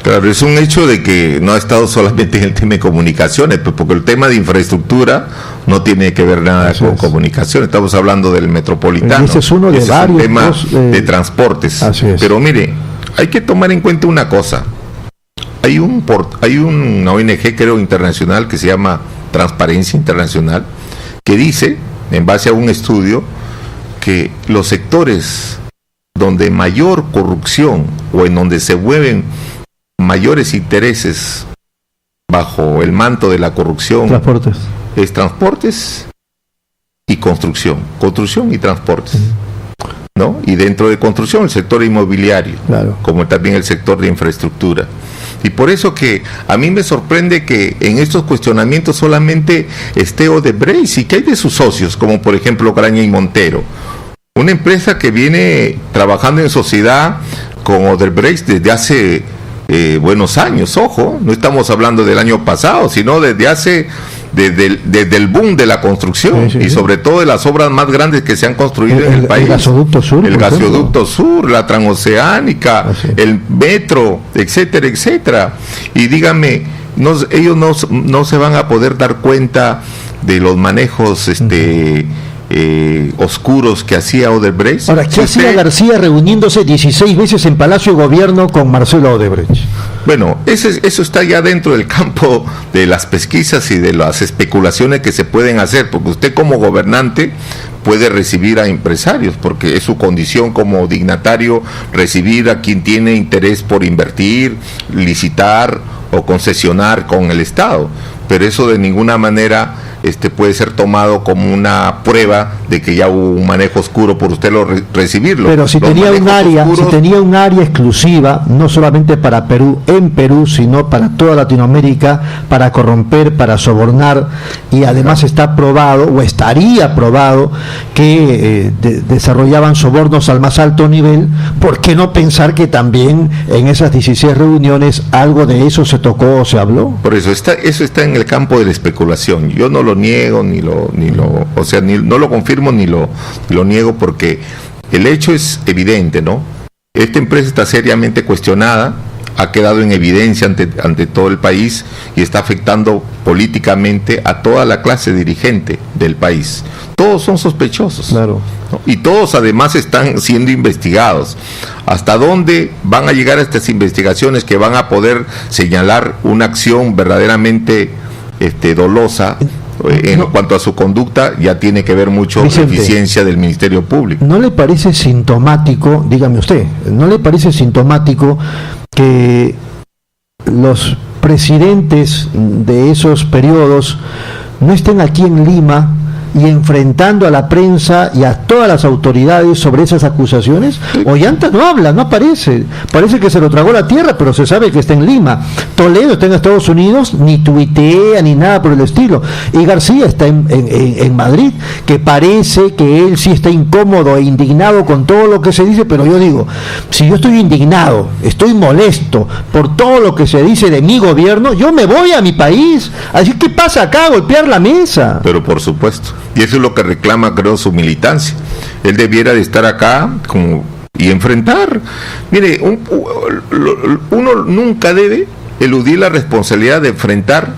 Claro, es un hecho de que no ha estado solamente en el tema de comunicaciones, porque el tema de infraestructura no tiene que ver nada con comunicaciones. Estamos hablando del metropolitano. Ese es uno de varios. Es el tema de transportes. Pero mire, hay que tomar en cuenta una cosa. Hay una ONG, creo, internacional, que se llama Transparencia Internacional, que dice, en base a un estudio, que los sectores donde mayor corrupción o en donde se mueven mayores intereses bajo el manto de la corrupción es transportes y construcción y transportes, ¿no? Y dentro de construcción el sector inmobiliario, como también el sector de infraestructura. Y por eso que a mí me sorprende que en estos cuestionamientos solamente esté Odebrecht, y que hay de sus socios, como por ejemplo Graña y Montero, una empresa que viene trabajando en sociedad con Odebrecht desde hace buenos años. Ojo, no estamos hablando del año pasado, sino desde el boom de la construcción, y sobre todo de las obras más grandes que se han construido en el país. El gasoducto sur, la transoceánica, el metro, etcétera, etcétera. Y dígame, ellos no se van a poder dar cuenta de los manejos oscuros que hacía Odebrecht. Ahora, ¿qué hacía García reuniéndose 16 veces en Palacio de Gobierno con Marcelo Odebrecht? Bueno, eso está ya dentro del campo de las pesquisas y de las especulaciones que se pueden hacer, porque usted como gobernante puede recibir a empresarios, porque es su condición como dignatario recibir a quien tiene interés por invertir, licitar o concesionar con el Estado, pero eso de ninguna manera puede ser tomado como una prueba de que ya hubo un manejo oscuro por usted recibirlo. Pero si tenía un área exclusiva, no solamente para Perú, sino para toda Latinoamérica, para corromper, para sobornar, y además está probado, o estaría probado, que desarrollaban sobornos al más alto nivel. ¿Por qué no pensar que también en esas 16 reuniones algo de eso se tocó o se habló? Por eso eso está en el campo de la especulación. Yo no lo niego, no lo confirmo ni lo niego, porque el hecho es evidente, ¿no? Esta empresa está seriamente cuestionada, ha quedado en evidencia ante todo el país y está afectando políticamente a toda la clase dirigente del país. Todos son sospechosos, ¿no? Y todos además están siendo investigados. ¿Hasta dónde van a llegar estas investigaciones que van a poder señalar una acción verdaderamente dolosa? En cuanto a su conducta, ya tiene que ver mucho con la eficiencia del Ministerio Público. ¿No le parece sintomático, dígame usted, no le parece sintomático que los presidentes de esos periodos no estén aquí en Lima y enfrentando a la prensa y a todas las autoridades sobre esas acusaciones? Ollanta no habla, no aparece, parece que se lo tragó la tierra, pero se sabe que está en Lima. Toledo está en Estados Unidos, ni tuitea ni nada por el estilo, y García está en Madrid, que parece que él sí está incómodo e indignado con todo lo que se dice. Pero yo digo, si yo estoy indignado, estoy molesto por todo lo que se dice de mi gobierno, yo me voy a mi país. Así, ¿qué pasa acá? Golpear la mesa. Pero por supuesto, y eso es lo que reclama, creo, su militancia. Él debiera de estar acá y enfrentar. Mire, uno nunca debe eludir la responsabilidad de enfrentar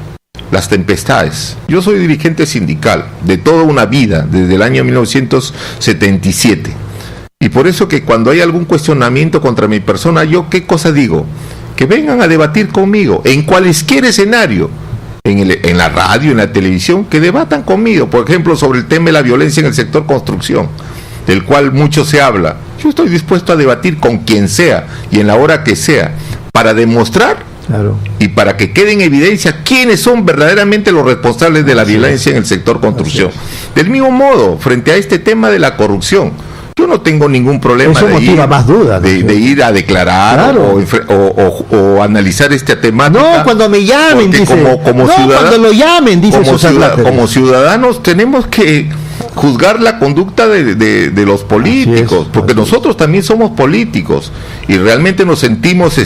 las tempestades. Yo soy dirigente sindical de toda una vida, desde el año 1977. Y por eso que cuando hay algún cuestionamiento contra mi persona, yo qué cosa digo, que vengan a debatir conmigo, en cualquier escenario, en la radio, en la televisión, que debatan conmigo, por ejemplo, sobre el tema de la violencia en el sector construcción, del cual mucho se habla. Yo estoy dispuesto a debatir con quien sea, y en la hora que sea, para demostrar y para que quede en evidencia quiénes son verdaderamente los responsables de la violencia en el sector construcción. Del mismo modo, frente a este tema de la corrupción, yo no tengo ningún problema de ir a declarar o analizar esta temática. No, cuando me llamen, dice. Cuando lo llamen, dice. Como ciudadanos tenemos que juzgar la conducta de los políticos, porque nosotros también somos políticos y realmente nos sentimos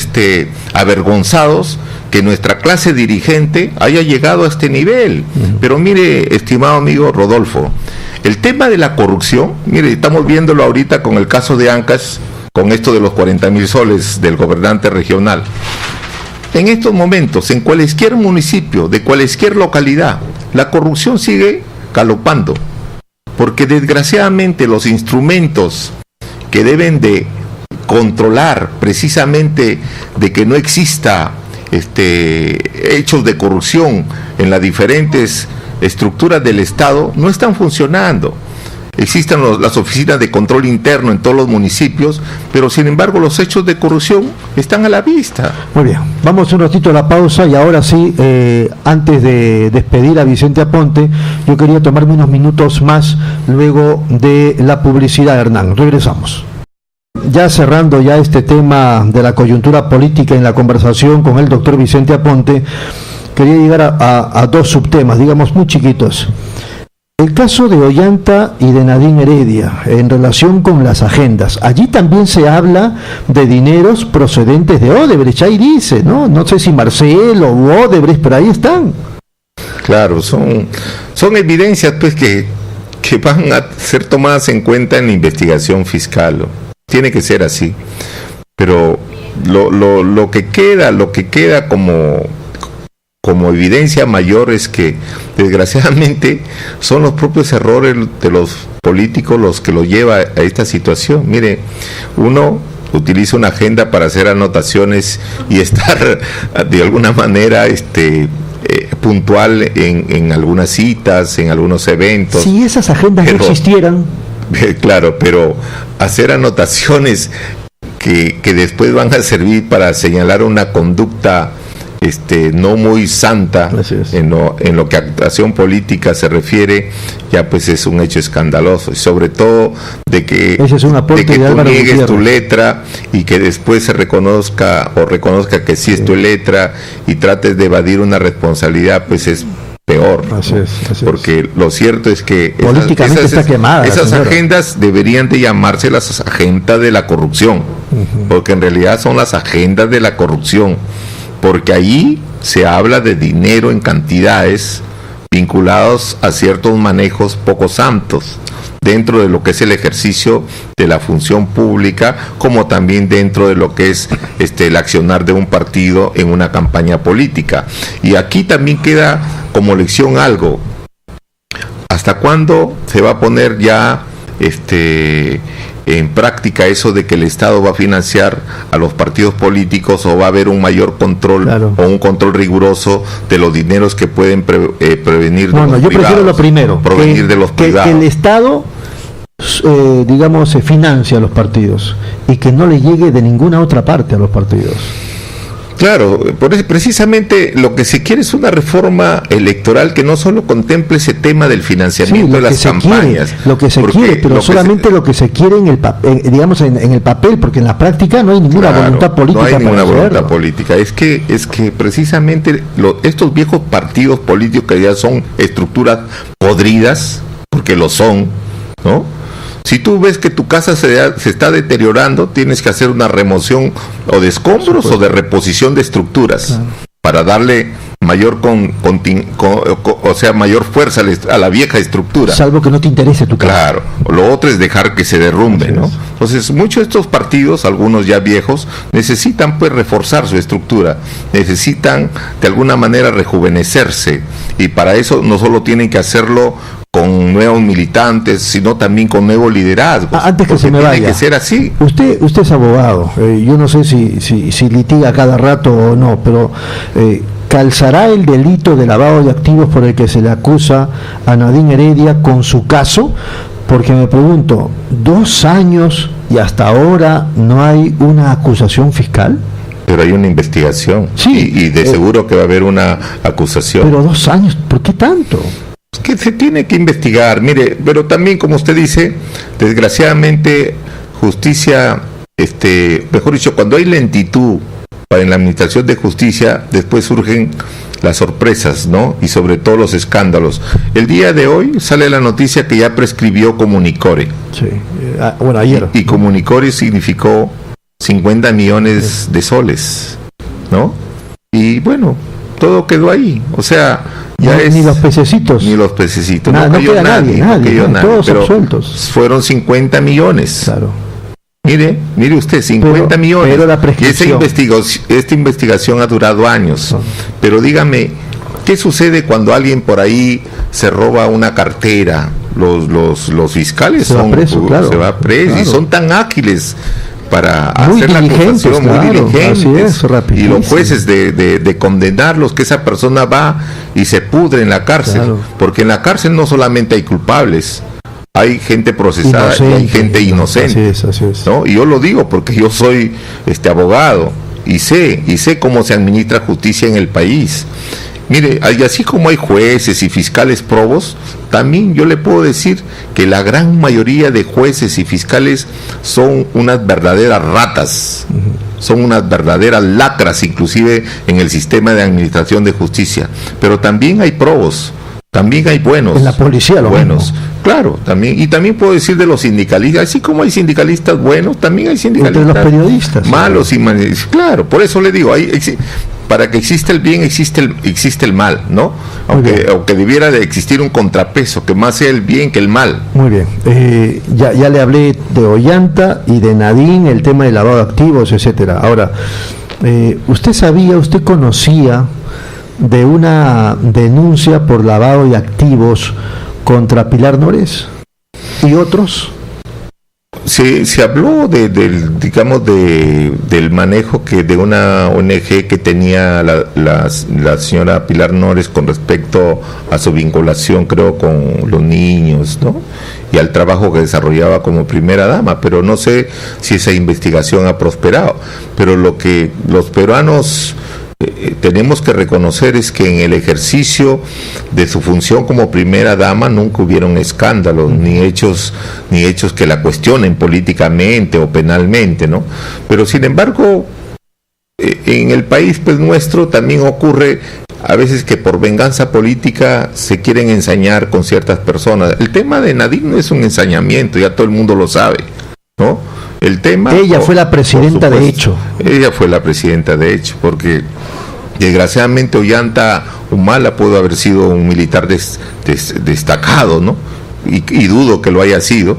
avergonzados que nuestra clase dirigente haya llegado a este nivel. Pero mire, estimado amigo Rodolfo, el tema de la corrupción, mire, estamos viéndolo ahorita con el caso de Ancash, con esto de los 40,000 soles del gobernante regional. En estos momentos, en cualquier municipio, de cualquier localidad, la corrupción sigue galopando, porque desgraciadamente los instrumentos que deben de controlar precisamente de que no exista hechos de corrupción en las diferentes estructuras del Estado no están funcionando. Existen las oficinas de control interno en todos los municipios, pero sin embargo los hechos de corrupción están a la vista. Muy bien, vamos un ratito a la pausa y ahora sí, antes de despedir a Vicente Aponte, yo quería tomarme unos minutos más luego de la publicidad, Hernán. Regresamos. Ya cerrando ya este tema de la coyuntura política en la conversación con el doctor Vicente Aponte, quería llegar a dos subtemas, digamos, muy chiquitos. El caso de Ollanta y de Nadine Heredia, en relación con las agendas. Allí también se habla de dineros procedentes de Odebrecht, ahí dice, ¿no? No sé si Marcelo u Odebrecht, pero ahí están. Claro, son evidencias pues que van a ser tomadas en cuenta en la investigación fiscal, ¿no? Tiene que ser así. Pero lo que queda como evidencia mayor es que desgraciadamente son los propios errores de los políticos los que lo lleva a esta situación. Mire, uno utiliza una agenda para hacer anotaciones y estar de alguna manera puntual en algunas citas, en algunos eventos. Si esas agendas no existieran. Claro, pero hacer anotaciones que después van a servir para señalar una conducta no muy santa en lo que a actuación política se refiere, ya pues es un hecho escandaloso, y sobre todo de que tú niegues tu letra y que después se reconozca que sí es tu letra y trates de evadir una responsabilidad, pues es peor, porque lo cierto es que políticamente está quemada esas agendas deberían de llamarse las agendas de la corrupción, porque en realidad son las agendas de la corrupción, porque ahí se habla de dinero en cantidades vinculados a ciertos manejos poco santos dentro de lo que es el ejercicio de la función pública, como también dentro de lo que es el accionar de un partido en una campaña política. Y aquí también queda como lección algo: ¿hasta cuándo se va a poner ya en práctica eso de que el Estado va a financiar a los partidos políticos, o va a haber un mayor control o un control riguroso de los dineros que pueden prevenir de los yo privados, prefiero lo primero, provenir de los privados? Que el Estado se financia a los partidos y que no le llegue de ninguna otra parte a los partidos. Claro, precisamente lo que se quiere es una reforma electoral que no solo contemple ese tema del financiamiento de las campañas. Lo que se quiere, pero solamente lo que se quiere en el papel, porque en la práctica no hay ninguna voluntad política. No hay ninguna voluntad política. Es que precisamente estos viejos partidos políticos que ya son estructuras podridas, porque lo son, ¿no? Si tú ves que tu casa se está deteriorando, tienes que hacer una remoción o de escombros o de reposición de estructuras, para darle mayor fuerza a la vieja estructura. Salvo que no te interese tu caso. Claro, lo otro es dejar que se derrumbe, ¿no? Entonces, muchos de estos partidos, algunos ya viejos, necesitan pues reforzar su estructura, necesitan de alguna manera rejuvenecerse, y para eso no solo tienen que hacerlo con nuevos militantes, sino también con nuevo liderazgo. Antes que se me vaya, tiene que ser así. Usted es abogado, yo no sé si litiga cada rato o no, pero ¿calzará el delito de lavado de activos por el que se le acusa a Nadine Heredia con su caso? Porque me pregunto, 2 años y hasta ahora no hay una acusación fiscal. Pero hay una investigación, sí, y de seguro que va a haber una acusación. Pero 2 años, ¿por qué tanto? Que se tiene que investigar, mire, pero también, como usted dice, desgraciadamente justicia, mejor dicho, cuando hay lentitud en la administración de justicia, después surgen las sorpresas, ¿no? Y sobre todo los escándalos. El día de hoy sale la noticia que ya prescribió Comunicore. Sí, bueno, ayer. Y Comunicore significó 50 millones de soles, ¿no? Y bueno, todo quedó ahí, o sea, ya ni los pececitos, no cayó nadie, todos pero absueltos. Fueron 50 millones. Claro. Mire usted, 50 millones. Pero la prescripción. Y esta investigación ha durado años. Pero dígame, ¿qué sucede cuando alguien por ahí se roba una cartera? Los fiscales se va preso, y son tan ágiles para hacer la acusación, muy diligentes, y los jueces de condenarlos, que esa persona va y se pudre en la cárcel, porque en la cárcel no solamente hay culpables, hay gente procesada y hay gente inocente. Así es. ¿No? Y yo lo digo porque yo soy abogado y sé cómo se administra justicia en el país. Mire, así como hay jueces y fiscales probos, también yo le puedo decir que la gran mayoría de jueces y fiscales son unas verdaderas ratas, son unas verdaderas lacras, inclusive en el sistema de administración de justicia. Pero también hay probos, también hay buenos. En la policía lo buenos. Claro, también. Y también puedo decir de los sindicalistas, así como hay sindicalistas buenos, también hay sindicalistas entre los periodistas malos. Claro, por eso le digo, para que exista el bien existe el mal, ¿no? Aunque debiera de existir un contrapeso, que más sea el bien que el mal. Muy bien. Ya le hablé de Ollanta y de Nadine, el tema de lavado de activos, etcétera. Ahora, ¿usted conocía de una denuncia por lavado de activos contra Pilar Nores y otros? Se habló del manejo de una ONG que tenía la señora Pilar Nores con respecto a su vinculación, creo, con los niños, ¿no? Y al trabajo que desarrollaba como primera dama, pero no sé si esa investigación ha prosperado. Pero lo que los peruanos tenemos que reconocer es que en el ejercicio de su función como primera dama nunca hubieron escándalos ni hechos que la cuestionen políticamente o penalmente, ¿no? Pero sin embargo, en el país pues nuestro también ocurre a veces que por venganza política se quieren ensañar con ciertas personas. El tema de Nadine no es un ensañamiento, ya todo el mundo lo sabe, ¿no? El tema... Ella fue la presidenta de hecho. Ella fue la presidenta de hecho, porque desgraciadamente Ollanta Humala pudo haber sido un militar destacado, ¿no? Y dudo que lo haya sido,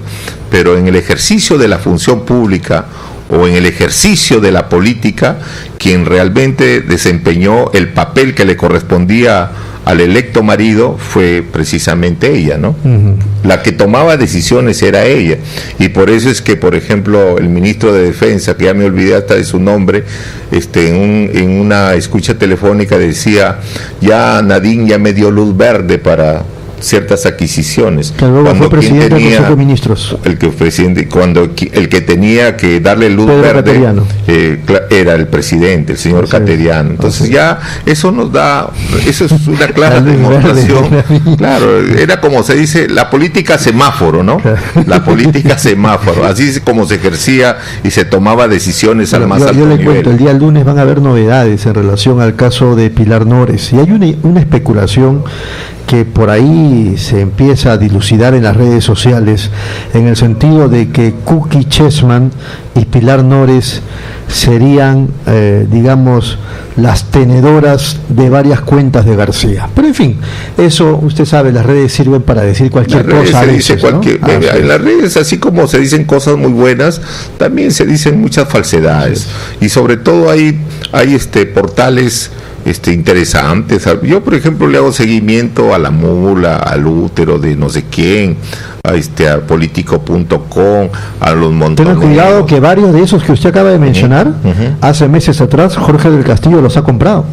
pero en el ejercicio de la función pública o en el ejercicio de la política, quien realmente desempeñó el papel que le correspondía al electo marido fue precisamente ella, ¿no? La que tomaba decisiones era ella, y por eso es que, por ejemplo, el ministro de Defensa, que ya me olvidé hasta de su nombre, en una escucha telefónica decía, ya Nadine ya me dio luz verde para ciertas adquisiciones. Que luego fue presidente del Consejo de Ministros. El que tenía que darle luz Pedro verde era el presidente, el señor Cateriano. Entonces ya eso es una clara demostración. Claro, era como se dice, la política semáforo, ¿no? La política semáforo, así es como se ejercía y se tomaba decisiones al más alto nivel. Yo le cuento, el día lunes van a haber novedades en relación al caso de Pilar Nores, y hay una especulación que por ahí se empieza a dilucidar en las redes sociales, en el sentido de que Cookie Chessman y Pilar Nores serían, digamos, las tenedoras de varias cuentas de García. Pero en fin, eso usted sabe, las redes sirven para decir cualquier cosa. En las redes, así como se dicen cosas muy buenas, también se dicen muchas falsedades. Y sobre todo hay portales interesantes. Yo, por ejemplo, le hago seguimiento a La Mula, al Útero de no sé quién, a Político.com, a los montoneros. Tenga cuidado que varios de esos que usted acaba de mencionar, hace meses atrás, Jorge del Castillo los ha comprado.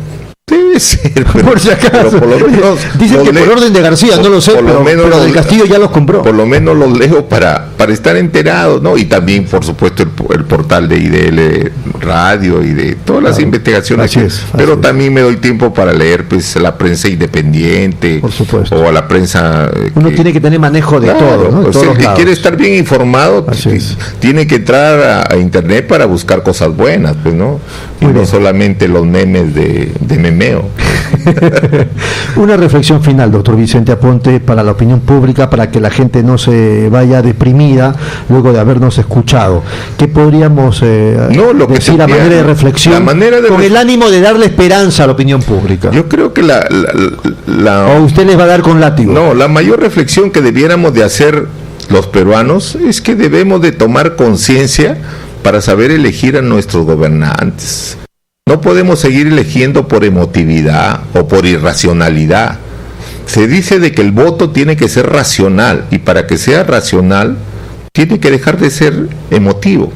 Debe ser, pero, por si acaso. Pero por lo menos dicen que por orden de García, no lo sé, pero del Castillo ya los compró. Por lo menos los leo para estar enterados, ¿no? Y también, por supuesto, el portal de IDL Radio y de todas las investigaciones. Pero también me doy tiempo para leer, pues, la prensa independiente, por supuesto, o a la prensa. Uno tiene que tener manejo de todo, ¿no? Pues el que quiere estar bien informado, tiene que entrar a internet para buscar cosas buenas, pues, ¿no? Y no solamente los memes de memeo. Una reflexión final, doctor Vicente Aponte, para la opinión pública, para que la gente no se vaya deprimida luego de habernos escuchado. ¿Qué podríamos decir a manera de reflexión, con el ánimo de darle esperanza a la opinión pública? Yo creo que ¿O usted les va a dar con látigo? No, la mayor reflexión que debiéramos de hacer los peruanos es que debemos de tomar conciencia para saber elegir a nuestros gobernantes. No podemos seguir eligiendo por emotividad o por irracionalidad. Se dice de que el voto tiene que ser racional, y para que sea racional tiene que dejar de ser emotivo.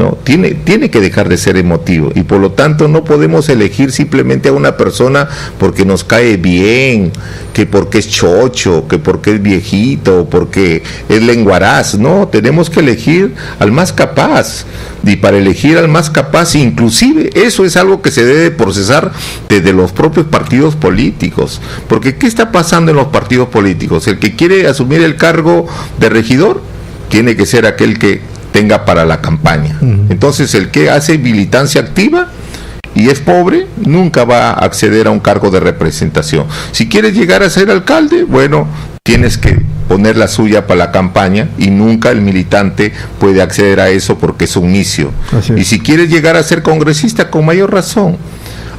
No, tiene que dejar de ser emotivo, y por lo tanto no podemos elegir simplemente a una persona porque nos cae bien, que porque es chocho, que porque es viejito, porque es lenguaraz. No, tenemos que elegir al más capaz, y para elegir al más capaz, inclusive eso es algo que se debe procesar desde los propios partidos políticos, porque ¿qué está pasando en los partidos políticos? El que quiere asumir el cargo de regidor tiene que ser aquel que tenga para la campaña. Entonces, el que hace militancia activa y es pobre, nunca va a acceder a un cargo de representación. Si quieres llegar a ser alcalde, bueno, tienes que poner la suya para la campaña, y nunca el militante puede acceder a eso porque es un inicio. Y si quieres llegar a ser congresista, con mayor razón.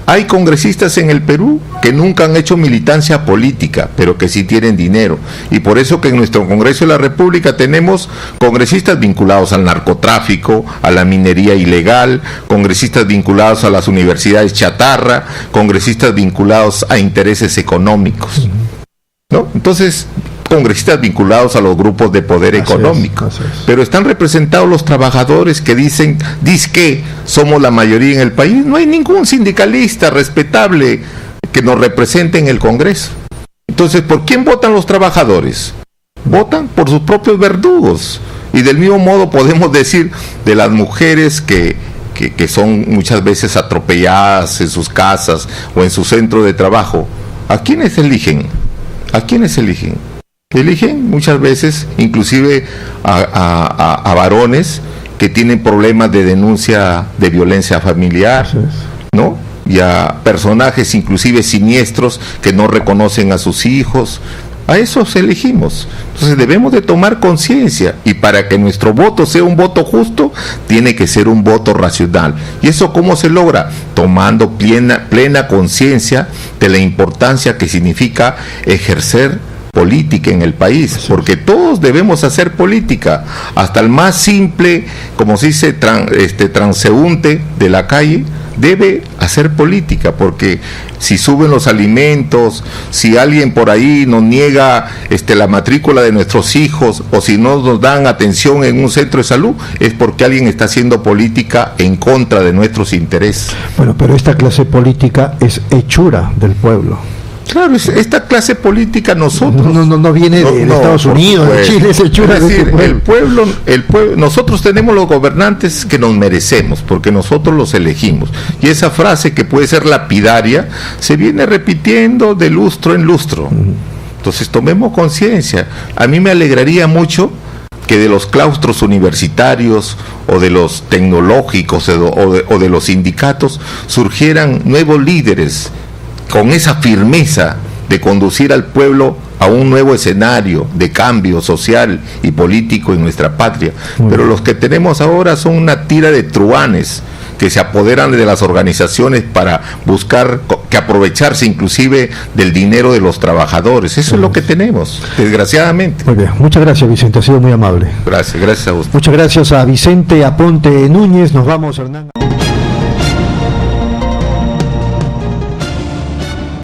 Hay congresistas en el Perú que nunca han hecho militancia política, pero que sí tienen dinero. Y por eso que en nuestro Congreso de la República tenemos congresistas vinculados al narcotráfico, a la minería ilegal, congresistas vinculados a las universidades chatarra, congresistas vinculados a intereses económicos, ¿no? Entonces, congresistas vinculados a los grupos de poder económico, pero están representados los trabajadores que dicen que somos la mayoría en el país. No hay ningún sindicalista respetable que nos represente en el Congreso. Entonces, ¿por quién votan los trabajadores? Votan por sus propios verdugos. Y del mismo modo podemos decir de las mujeres que son muchas veces atropelladas en sus casas o en su centro de trabajo. ¿A quiénes eligen? ¿A quiénes eligen? Eligen muchas veces inclusive a varones que tienen problemas de denuncia de violencia familiar, ¿no? Y a personajes inclusive siniestros que no reconocen a sus hijos. A esos elegimos. Entonces debemos de tomar conciencia, y para que nuestro voto sea un voto justo, tiene que ser un voto racional. ¿Y eso cómo se logra? Tomando plena conciencia de la importancia que significa ejercer política en el país, porque todos debemos hacer política, hasta el más simple, como se dice, transeúnte de la calle debe hacer política, porque si suben los alimentos, si alguien por ahí nos niega la matrícula de nuestros hijos, o si no nos dan atención en un centro de salud, es porque alguien está haciendo política en contra de nuestros intereses. Bueno, pero esta clase política es hechura del pueblo. Claro, esta clase política nosotros... No viene de Estados Unidos, de Chile, es hechura. Es decir, el pueblo, nosotros tenemos los gobernantes que nos merecemos, porque nosotros los elegimos. Y esa frase, que puede ser lapidaria, se viene repitiendo de lustro en lustro. Entonces tomemos conciencia. A mí me alegraría mucho que de los claustros universitarios o de los tecnológicos o de los sindicatos surgieran nuevos líderes con esa firmeza de conducir al pueblo a un nuevo escenario de cambio social y político en nuestra patria. Pero los que tenemos ahora son una tira de truanes que se apoderan de las organizaciones para buscar que aprovecharse inclusive del dinero de los trabajadores. Eso es lo que tenemos, desgraciadamente. Muy bien, muchas gracias, Vicente, ha sido muy amable. Gracias a usted. Muchas gracias a Vicente Aponte Núñez. Nos vamos, Hernán.